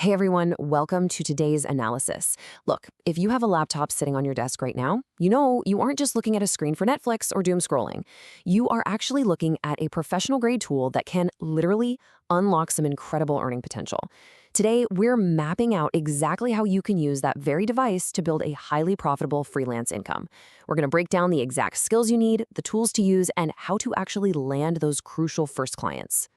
Hey everyone, welcome to today's analysis. Look, if you have a laptop sitting on your desk right now, you know you aren't just looking at a screen for Netflix or doom scrolling. You are actually looking at a professional grade tool that can literally unlock some incredible earning potential. Today, we're mapping out exactly how you can use that very device to build a highly profitable freelance income. We're going to break down the exact skills you need, the tools to use, and how to actually land those crucial first clients.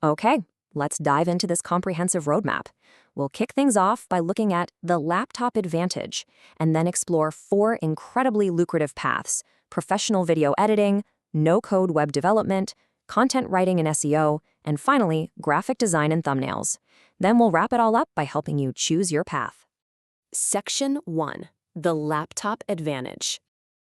Okay, let's dive into this comprehensive roadmap. We'll kick things off by looking at the laptop advantage, and then explore 4 incredibly lucrative paths: professional video editing, no-code web development, content writing and SEO, and finally, graphic design and thumbnails. Then we'll wrap it all up by helping you choose your path. Section 1. The laptop advantage.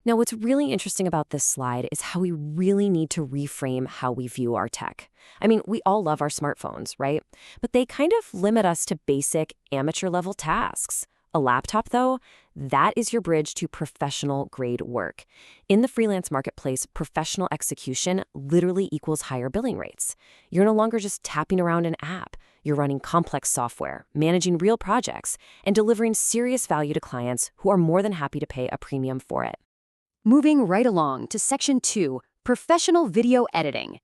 Now, what's really interesting about this slide is how we really need to reframe how we view our tech. I mean, we all love our smartphones, right? But they kind of limit us to basic amateur-level tasks. A laptop, though, that is your bridge to professional-grade work. In the freelance marketplace, professional execution literally equals higher billing rates. You're no longer just tapping around an app. You're running complex software, managing real projects, and delivering serious value to clients who are more than happy to pay a premium for it. Moving right along to Section 2, professional video editing.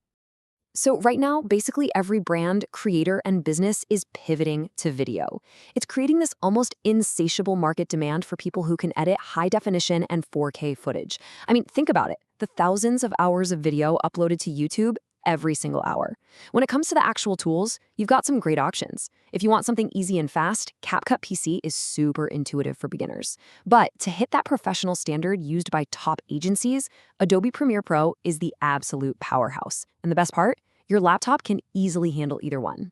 So right now, basically every brand, creator, and business is pivoting to video. It's creating this almost insatiable market demand for people who can edit high-definition and 4K footage. I mean, think about it. The thousands of hours of video uploaded to YouTube every single hour. When it comes to the actual tools, you've got some great options. If you want something easy and fast, CapCut PC is super intuitive for beginners. But to hit that professional standard used by top agencies, Adobe Premiere Pro is the absolute powerhouse. And the best part? Your laptop can easily handle either one.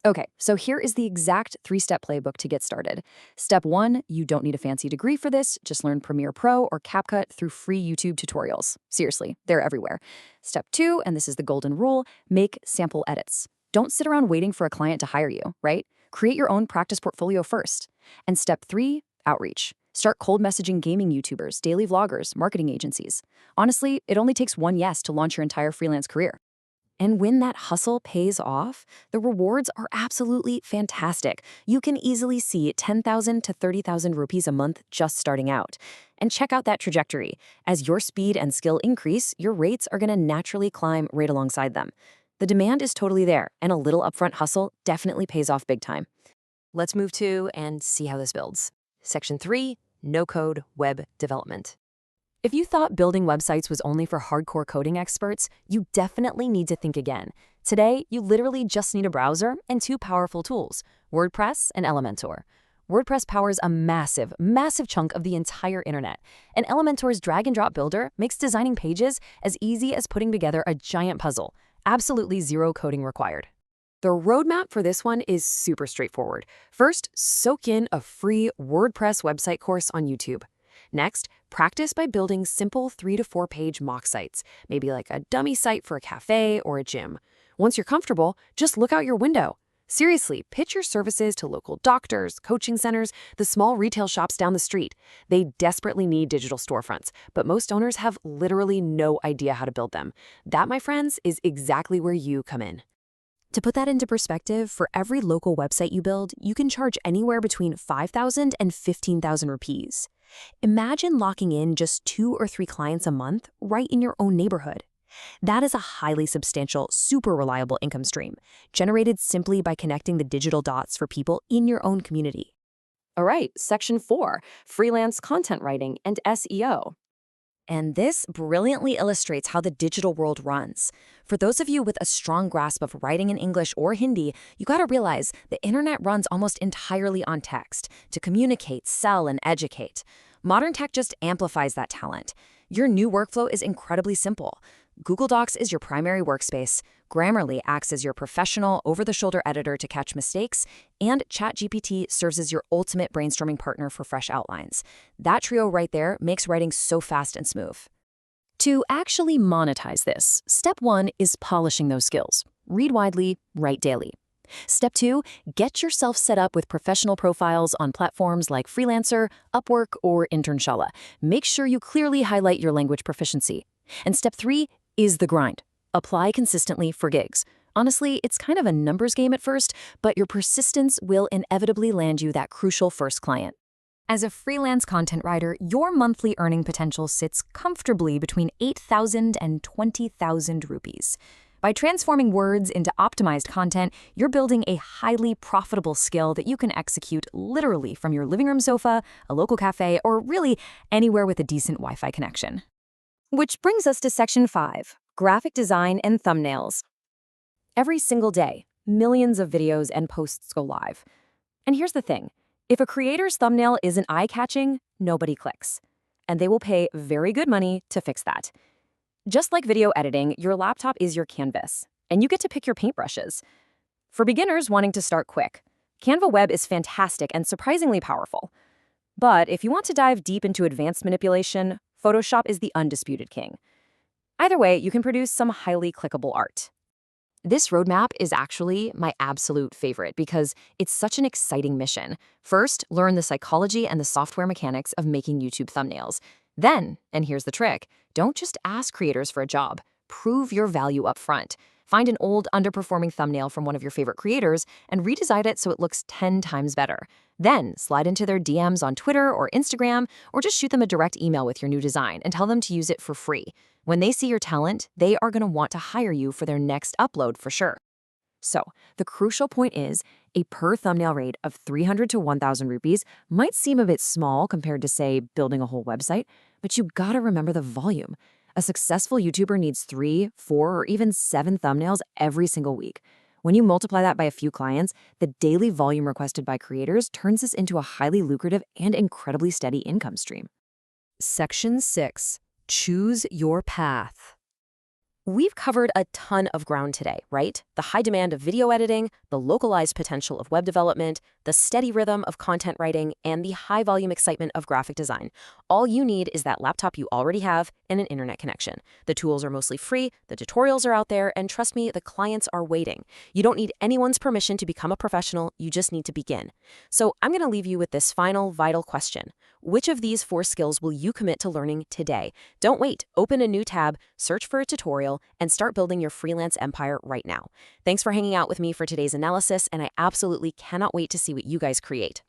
Okay, so here is the exact 3-step playbook to get started. Step 1, you don't need a fancy degree for this. Just learn Premiere Pro or CapCut through free YouTube tutorials. Seriously, they're everywhere. Step 2, and this is the golden rule, make sample edits. Don't sit around waiting for a client to hire you, right? Create your own practice portfolio first. And step 3, outreach. Start cold messaging gaming YouTubers, daily vloggers, marketing agencies. Honestly, it only takes one yes to launch your entire freelance career. And when that hustle pays off, the rewards are absolutely fantastic. You can easily see 10,000 to 30,000 rupees a month just starting out. And check out that trajectory. As your speed and skill increase, your rates are going to naturally climb right alongside them. The demand is totally there, and a little upfront hustle definitely pays off big time. Let's move to and see how this builds. Section 3, no-code web development. If you thought building websites was only for hardcore coding experts, you definitely need to think again. Today, you literally just need a browser and 2 powerful tools, WordPress and Elementor. WordPress powers a massive, massive chunk of the entire internet, and Elementor's drag-and-drop builder makes designing pages as easy as putting together a giant puzzle. Absolutely zero coding required. The roadmap for this one is super straightforward. First, soak in a free WordPress website course on YouTube. Next, practice by building simple 3 to 4 page mock sites, maybe like a dummy site for a cafe or a gym. Once you're comfortable, just look out your window. Seriously, pitch your services to local doctors, coaching centers, the small retail shops down the street. They desperately need digital storefronts, but most owners have literally no idea how to build them. That, my friends, is exactly where you come in. To put that into perspective, for every local website you build, you can charge anywhere between 5,000 and 15,000 rupees. Imagine locking in just 2 or 3 clients a month right in your own neighborhood. That is a highly substantial, super reliable income stream, generated simply by connecting the digital dots for people in your own community. All right, Section 4, freelance content writing and SEO. And this brilliantly illustrates how the digital world runs. For those of you with a strong grasp of writing in English or Hindi, you gotta realize the internet runs almost entirely on text to communicate, sell, and educate. Modern tech just amplifies that talent. Your new workflow is incredibly simple. Google Docs is your primary workspace, Grammarly acts as your professional over-the-shoulder editor to catch mistakes, and ChatGPT serves as your ultimate brainstorming partner for fresh outlines. That trio right there makes writing so fast and smooth. To actually monetize this, step 1 is polishing those skills. Read widely, write daily. Step 2, get yourself set up with professional profiles on platforms like Freelancer, Upwork, or Internshala. Make sure you clearly highlight your language proficiency. And step 3 is the grind. Apply consistently for gigs. Honestly, it's kind of a numbers game at first, but your persistence will inevitably land you that crucial first client. As a freelance content writer, your monthly earning potential sits comfortably between 8,000 and 20,000 rupees. By transforming words into optimized content, you're building a highly profitable skill that you can execute literally from your living room sofa, a local cafe, or really anywhere with a decent Wi-Fi connection. Which brings us to Section 5, graphic design and thumbnails. Every single day, millions of videos and posts go live. And here's the thing. If a creator's thumbnail isn't eye-catching, nobody clicks. And they will pay very good money to fix that. Just like video editing, your laptop is your canvas, and you get to pick your paintbrushes. For beginners wanting to start quick, Canva Web is fantastic and surprisingly powerful. But if you want to dive deep into advanced manipulation, Photoshop is the undisputed king. Either way, you can produce some highly clickable art. This roadmap is actually my absolute favorite because it's such an exciting mission. First, learn the psychology and the software mechanics of making YouTube thumbnails. Then, and here's the trick, don't just ask creators for a job. Prove your value up front. Find an old, underperforming thumbnail from one of your favorite creators and redesign it so it looks 10 times better. Then, slide into their DMs on Twitter or Instagram, or just shoot them a direct email with your new design and tell them to use it for free. When they see your talent, they are going to want to hire you for their next upload for sure. So, the crucial point is, a per thumbnail rate of 300 to 1,000 rupees might seem a bit small compared to, say, building a whole website, but you gotta remember the volume. A successful YouTuber needs 3, 4, or even 7 thumbnails every single week. When you multiply that by a few clients, the daily volume requested by creators turns this into a highly lucrative and incredibly steady income stream. Section 6. Choose your path. We've covered a ton of ground today, right? The high demand of video editing, the localized potential of web development, the steady rhythm of content writing, and the high volume excitement of graphic design. All you need is that laptop you already have and an internet connection. The tools are mostly free, the tutorials are out there, and trust me, the clients are waiting. You don't need anyone's permission to become a professional, you just need to begin. So I'm going to leave you with this final vital question. Which of these 4 skills will you commit to learning today? Don't wait. Open a new tab, search for a tutorial, and start building your freelance empire right now. Thanks for hanging out with me for today's analysis, and I absolutely cannot wait to see what you guys create.